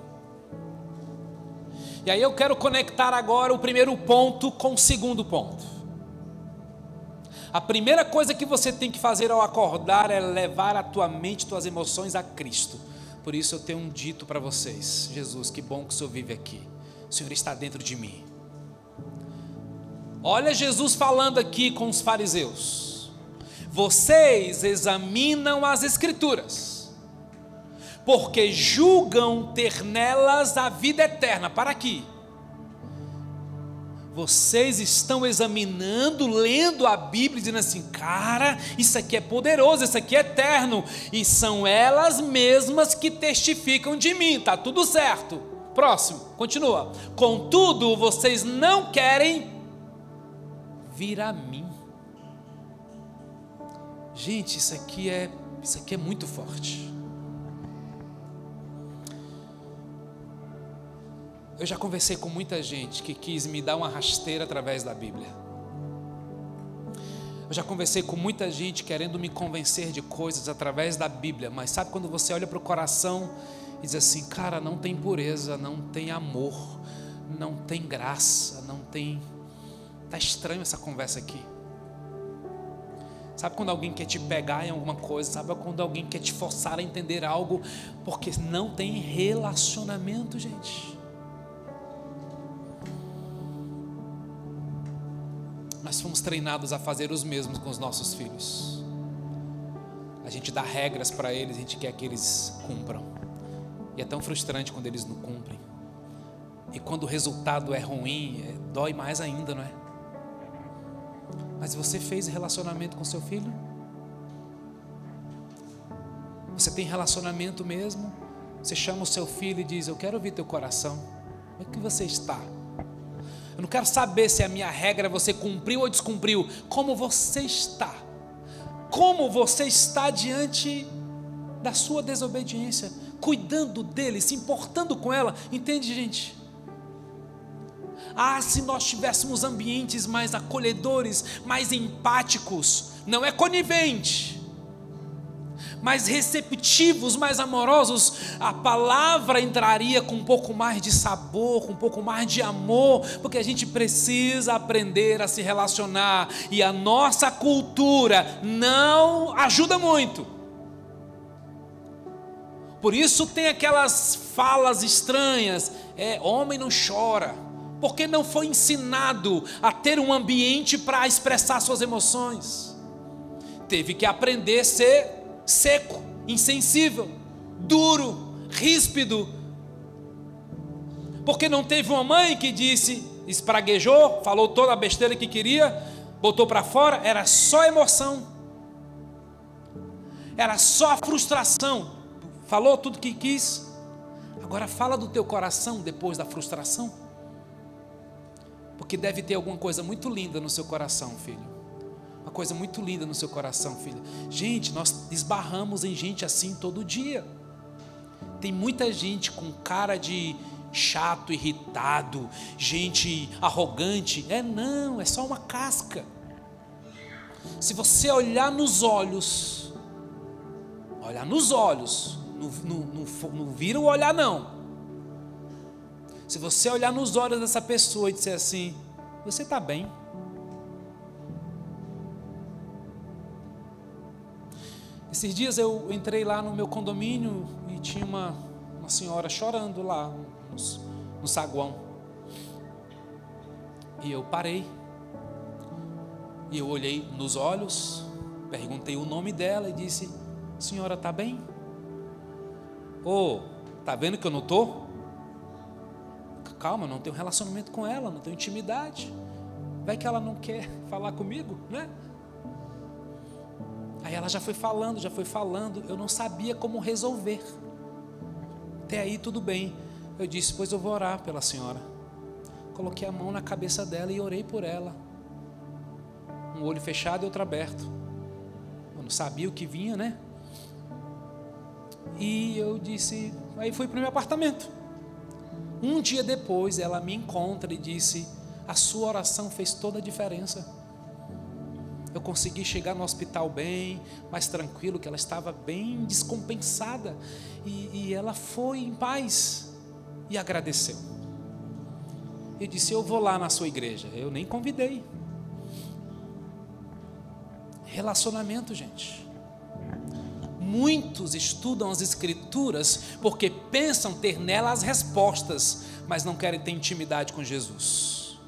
E aí eu quero conectar agora o primeiro ponto com o segundo ponto. A primeira coisa que você tem que fazer ao acordar é levar a tua mente, tuas emoções a Cristo. Por isso eu tenho dito para vocês: Jesus, que bom que o Senhor vive aqui, o Senhor está dentro de mim. Olha Jesus falando aqui com os fariseus: vocês examinam as Escrituras, porque julgam ter nelas a vida eterna. Para aqui. Vocês estão examinando, lendo a Bíblia, dizendo assim: cara, isso aqui é poderoso, isso aqui é eterno, e são elas mesmas que testificam de mim, está tudo certo. Próximo, continua. Contudo, vocês não querem vir a mim. Gente, isso aqui é muito forte. Eu já conversei com muita gente que quis me dar uma rasteira através da Bíblia. Eu já conversei com muita gente querendo me convencer de coisas através da Bíblia. Mas sabe quando você olha para o coração e diz assim: cara, não tem pureza, não tem amor, não tem graça, não tem... Está estranho essa conversa aqui. Sabe quando alguém quer te pegar em alguma coisa? Sabe quando alguém quer te forçar a entender algo? Porque não tem relacionamento, gente. Nós fomos treinados a fazer os mesmos com os nossos filhos. A gente dá regras para eles, a gente quer que eles cumpram. E é tão frustrante quando eles não cumprem. E quando o resultado é ruim, dói mais ainda, não é? Mas você fez relacionamento com seu filho? Você tem relacionamento mesmo? Você chama o seu filho e diz: eu quero ouvir teu coração. Como é que você está? Eu não quero saber se a minha regra você cumpriu ou descumpriu. Como você está? Como você está diante da sua desobediência? Cuidando dele, se importando com ela. Entende, gente? Ah, se nós tivéssemos ambientes mais acolhedores, mais empáticos, não é conivente, mais receptivos, mais amorosos, a palavra entraria com um pouco mais de sabor, com um pouco mais de amor, porque a gente precisa aprender a se relacionar, e a nossa cultura não ajuda muito. Por isso tem aquelas falas estranhas: homem não chora, porque não foi ensinado a ter um ambiente para expressar suas emoções. Teve que aprender a ser seco, insensível, duro, ríspido, porque não teve uma mãe que disse, espraguejou, falou toda a besteira que queria, botou para fora. Era só emoção, era só a frustração, falou tudo que quis. Agora fala do teu coração depois da frustração, porque deve ter alguma coisa muito linda no seu coração, filho. Uma coisa muito linda no seu coração, filha. Gente, nós esbarramos em gente assim todo dia. Tem muita gente com cara de chato, irritado, gente arrogante. Não, é só uma casca. Se você olhar nos olhos, não vira o olhar não. Se você olhar nos olhos dessa pessoa e disser assim: você está bem? Esses dias eu entrei lá no meu condomínio e tinha uma senhora chorando lá no saguão. E eu parei. E eu olhei nos olhos, perguntei o nome dela e disse: senhora, está bem? Tá vendo que eu não estou? calma, eu não tenho relacionamento com ela, não tenho intimidade. Vai que ela não quer falar comigo, né? Aí ela já foi falando, eu não sabia como resolver. Até aí tudo bem. Eu disse, pois eu vou orar pela senhora. Coloquei a mão na cabeça dela e orei por ela. Um olho fechado e outro aberto. Eu não sabia o que vinha, né? E eu disse, aí fui para o meu apartamento. Um dia depois ela me encontra e disse, a sua oração fez toda a diferença. Eu consegui chegar no hospital bem, mais tranquilo, que ela estava bem descompensada. E ela foi em paz e agradeceu. Eu disse, eu vou lá na sua igreja. Eu nem convidei. Relacionamento, gente. Muitos estudam as escrituras porque pensam ter nelas as respostas, mas não querem ter intimidade com Jesus.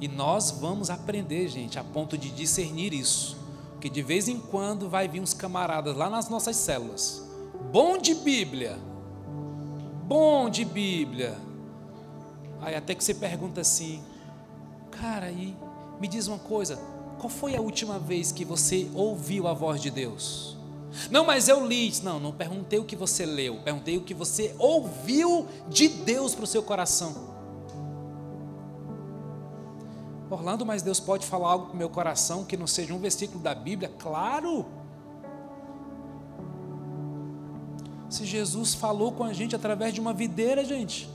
E nós vamos aprender, gente, a ponto de discernir isso. Porque de vez em quando vai vir uns camaradas lá nas nossas células. Bom de Bíblia. Aí até que você pergunta assim, cara, aí me diz uma coisa, qual foi a última vez que você ouviu a voz de Deus? Não, mas eu li. Não perguntei o que você leu, perguntei o que você ouviu de Deus para o seu coração. Orlando, mas Deus pode falar algo para o meu coração que não seja um versículo da Bíblia? Claro! Se Jesus falou com a gente através de uma videira, gente,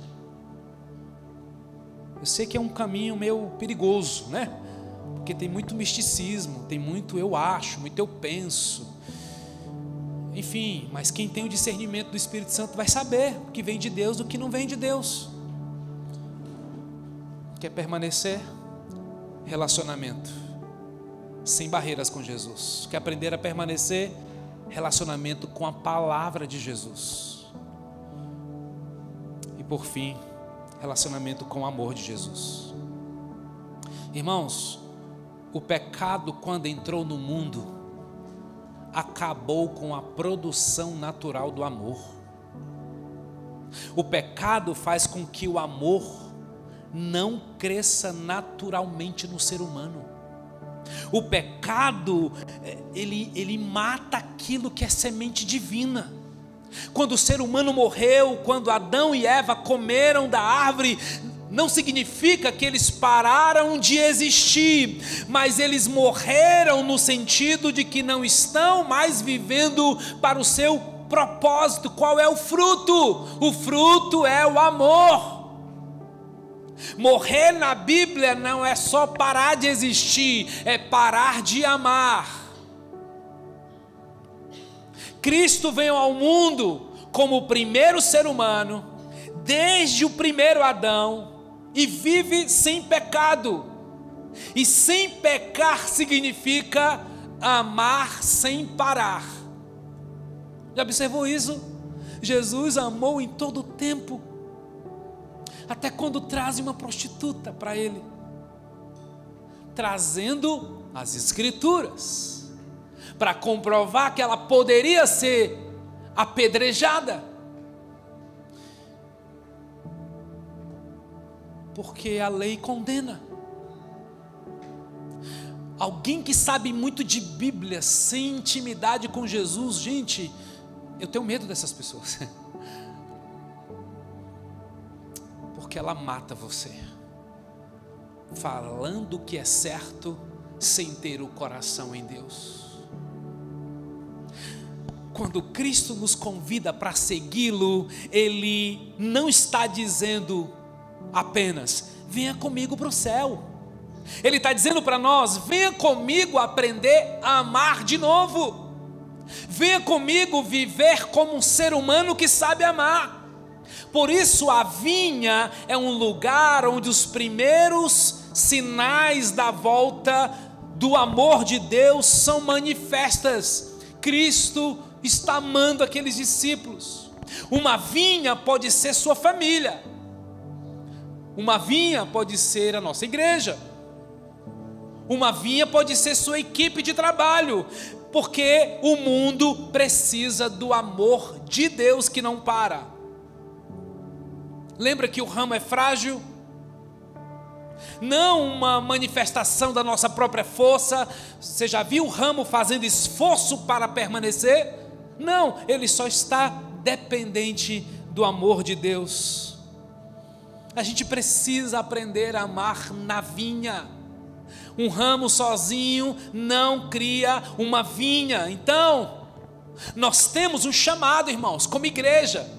eu sei que é um caminho meio perigoso, né? Porque tem muito misticismo, tem muito eu acho, muito eu penso. Enfim, mas quem tem o discernimento do Espírito Santo vai saber o que vem de Deus do que não vem de Deus. Quer permanecer? Relacionamento sem barreiras com Jesus. Quer aprender a permanecer? Relacionamento com a palavra de Jesus. E por fim, relacionamento com o amor de Jesus. Irmãos, o pecado, quando entrou no mundo, acabou com a produção natural do amor. O pecado faz com que o amor não cresça naturalmente no ser humano. O pecado, ele mata aquilo que é semente divina. Quando o ser humano morreu, quando Adão e Eva comeram da árvore, não significa que eles pararam de existir, mas eles morreram no sentido de que não estão mais vivendo para o seu propósito. Qual é o fruto? O fruto é o amor. Morrer na Bíblia não é só parar de existir, é parar de amar. Cristo veio ao mundo como o primeiro ser humano, desde o primeiro Adão, e vive sem pecado. E sem pecar significa amar sem parar. Já observou isso? Jesus amou em todo o tempo. Até quando trazem uma prostituta para ele, trazendo as escrituras, para comprovar que ela poderia ser apedrejada, porque a lei condena. Alguém que sabe muito de Bíblia, sem intimidade com Jesus, gente, eu tenho medo dessas pessoas. Porque ela mata você, falando o que é certo, sem ter o coração em Deus. Quando Cristo nos convida para segui-lo, Ele não está dizendo apenas, venha comigo para o céu. Ele está dizendo para nós, venha comigo aprender a amar de novo. Venha comigo viver como um ser humano que sabe amar. Por isso a vinha é um lugar onde os primeiros sinais da volta do amor de Deus são manifestas. Cristo está amando aqueles discípulos. Uma vinha pode ser sua família. Uma vinha pode ser a nossa igreja. Uma vinha pode ser sua equipe de trabalho. Porque o mundo precisa do amor de Deus que não para. Lembra que o ramo é frágil? Não uma manifestação da nossa própria força. Você já viu o ramo fazendo esforço para permanecer? Não, ele só está dependente do amor de Deus. A gente precisa aprender a amar na vinha. Um ramo sozinho não cria uma vinha. Então, nós temos um chamado, irmãos, como igreja,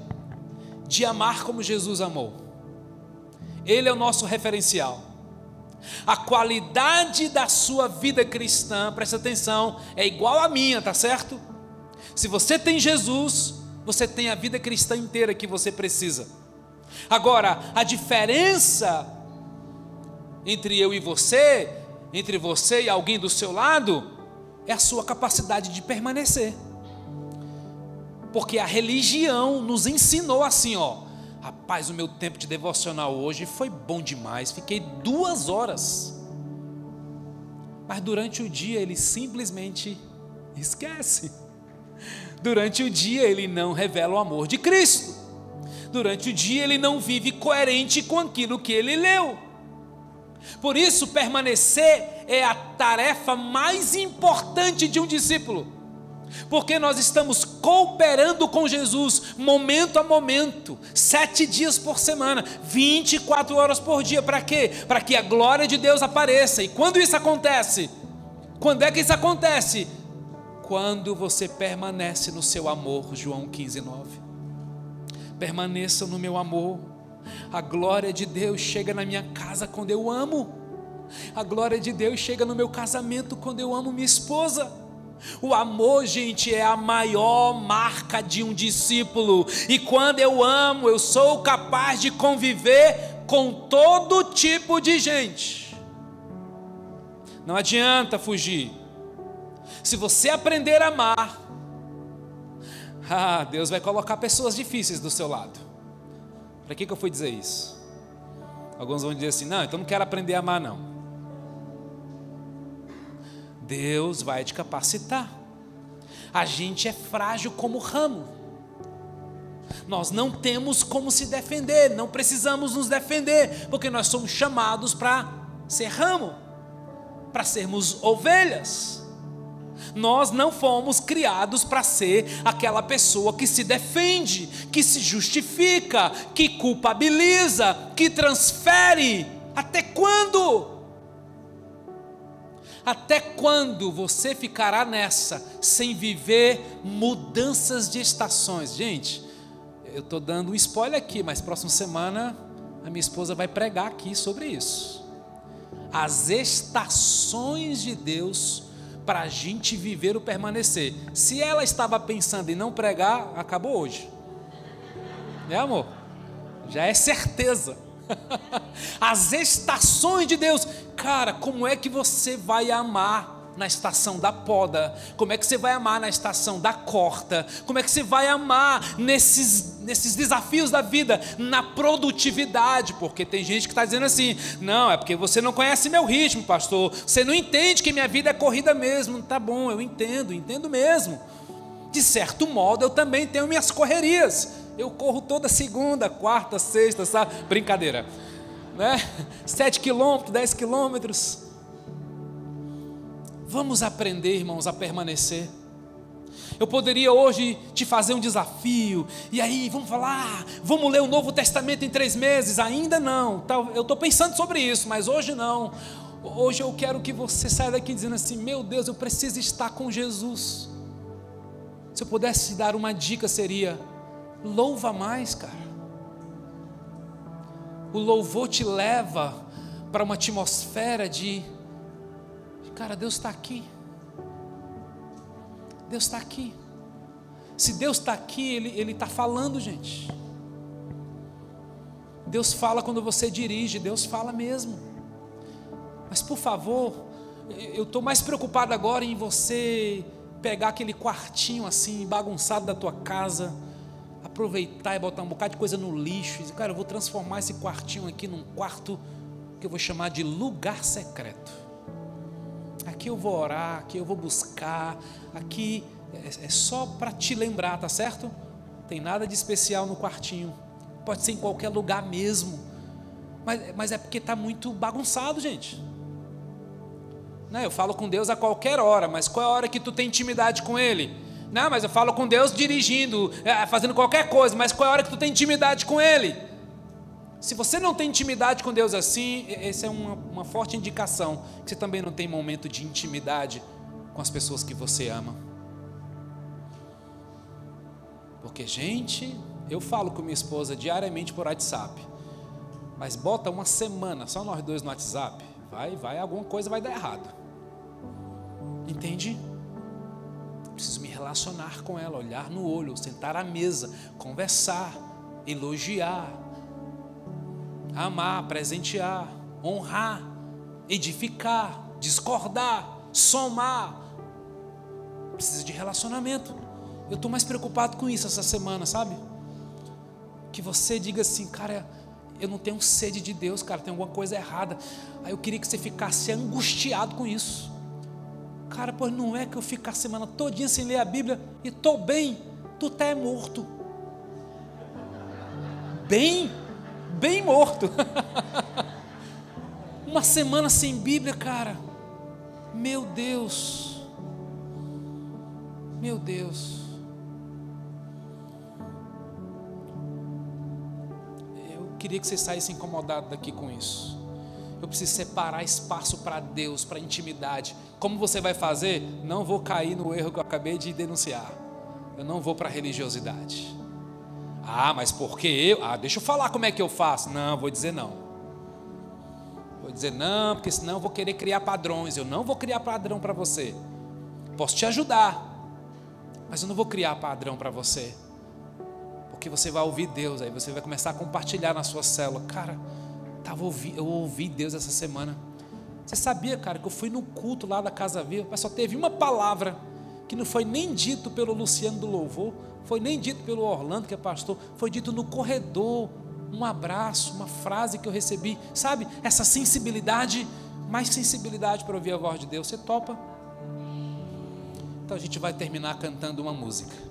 de amar como Jesus amou. Ele é o nosso referencial. A qualidade da sua vida cristã, presta atenção, é igual à minha, tá certo? Se você tem Jesus, você tem a vida cristã inteira que você precisa. Agora, a diferença entre eu e você, entre você e alguém do seu lado, é a sua capacidade de permanecer. Porque a religião nos ensinou assim, rapaz, o meu tempo de devocional hoje foi bom demais, fiquei 2 horas. Mas durante o dia ele simplesmente esquece. Durante o dia ele não revela o amor de Cristo. Durante o dia ele não vive coerente com aquilo que ele leu. Por isso, permanecer é a tarefa mais importante de um discípulo. Porque nós estamos cooperando com Jesus, momento a momento, 7 dias por semana, 24 horas por dia. Para quê? Para que a glória de Deus apareça. E quando isso acontece? Quando é que isso acontece? Quando você permanece no seu amor, João 15:9. Permaneçam no meu amor. A glória de Deus chega na minha casa quando eu amo. A glória de Deus chega no meu casamento quando eu amo minha esposa. O amor, gente, é a maior marca de um discípulo. E quando eu amo, eu sou capaz de conviver com todo tipo de gente. Não adianta fugir. Se você aprender a amar, Deus vai colocar pessoas difíceis do seu lado. Para que eu fui dizer isso? Alguns vão dizer assim, não, então não quero aprender a amar não. Deus vai te capacitar. A gente é frágil como ramo. Nós não temos como se defender, não precisamos nos defender, porque nós somos chamados para ser ramo, para sermos ovelhas. Nós não fomos criados para ser aquela pessoa que se defende, que se justifica, que culpabiliza, que transfere. Até quando? Até quando você ficará nessa, sem viver mudanças de estações? Gente, eu estou dando um spoiler aqui, mas próxima semana a minha esposa vai pregar aqui sobre isso. As estações de Deus para a gente viver o permanecer. Se ela estava pensando em não pregar, acabou hoje. Né, amor? Já é certeza. As estações de Deus. Cara, como é que você vai amar na estação da poda? Como é que você vai amar na estação da corta? Como é que você vai amar nesses desafios da vida, na produtividade? Porque tem gente que está dizendo assim, não, é porque você não conhece meu ritmo, pastor, você não entende que minha vida é corrida mesmo. Tá bom, eu entendo mesmo. De certo modo eu também tenho minhas correrias. Eu corro toda segunda, quarta, sexta, sabe? Brincadeira, né? 7 quilômetros, 10 quilômetros. Vamos aprender, irmãos, a permanecer. Eu poderia hoje te fazer um desafio, e aí vamos falar, vamos ler o Novo Testamento em 3 meses. Ainda não, eu estou pensando sobre isso, mas hoje não. Hoje eu quero que você saia daqui dizendo assim, meu Deus, eu preciso estar com Jesus. Se eu pudesse te dar uma dica seria, louva mais, cara. O louvor te leva para uma atmosfera de cara, Deus está aqui. Deus está aqui. Se Deus está aqui, Ele está falando, gente. Deus fala quando você dirige, Deus fala mesmo. Mas por favor, eu estou mais preocupado agora em você pegar aquele quartinho assim, bagunçado da tua casa, aproveitar e botar um bocado de coisa no lixo e dizer, cara, eu vou transformar esse quartinho aqui num quarto que eu vou chamar de lugar secreto. Aqui eu vou orar, aqui eu vou buscar, aqui é só para te lembrar, tá certo? Tem nada de especial no quartinho, pode ser em qualquer lugar mesmo, mas é porque está muito bagunçado, gente. Não, eu falo com Deus a qualquer hora, mas qual é a hora que tu tem intimidade com Ele? Não, mas eu falo com Deus dirigindo, fazendo qualquer coisa, mas qual é a hora que tu tem intimidade com Ele? Se você não tem intimidade com Deus assim, essa é uma forte indicação que você também não tem momento de intimidade com as pessoas que você ama. Porque, gente, eu falo com minha esposa diariamente por WhatsApp, mas bota uma semana só nós dois no WhatsApp, alguma coisa vai dar errado. Entende? Preciso me relacionar com ela, olhar no olho, sentar à mesa, conversar, elogiar, amar, presentear, honrar, edificar, discordar, somar. Precisa de relacionamento. Eu estou mais preocupado com isso essa semana, sabe? Que você diga assim, cara, eu não tenho sede de Deus, cara, tem alguma coisa errada. Aí eu queria que você ficasse angustiado com isso. Cara, pois não é que eu fico a semana todinha sem ler a Bíblia e estou bem, tu tá morto. Bem morto. Uma semana sem Bíblia, cara. Meu Deus. Meu Deus. Eu queria que você saísse incomodado daqui com isso. Eu preciso separar espaço para Deus, para intimidade. Como você vai fazer? Não vou cair no erro que eu acabei de denunciar. Eu não vou para a religiosidade. Mas por que eu? Deixa eu falar como é que eu faço. Não, vou dizer não. Vou dizer não, porque senão eu vou querer criar padrões. Eu não vou criar padrão para você. Posso te ajudar, mas eu não vou criar padrão para você. Porque você vai ouvir Deus, aí você vai começar a compartilhar na sua célula. Cara, eu ouvi Deus essa semana. Você sabia, cara, que eu fui no culto lá da Casa Viva, mas só teve uma palavra que não foi nem dito pelo Luciano do Louvor, foi nem dito pelo Orlando, que é pastor, foi dito no corredor, um abraço, uma frase que eu recebi, sabe, essa sensibilidade, mais sensibilidade para ouvir a voz de Deus. Você topa? Então a gente vai terminar cantando uma música.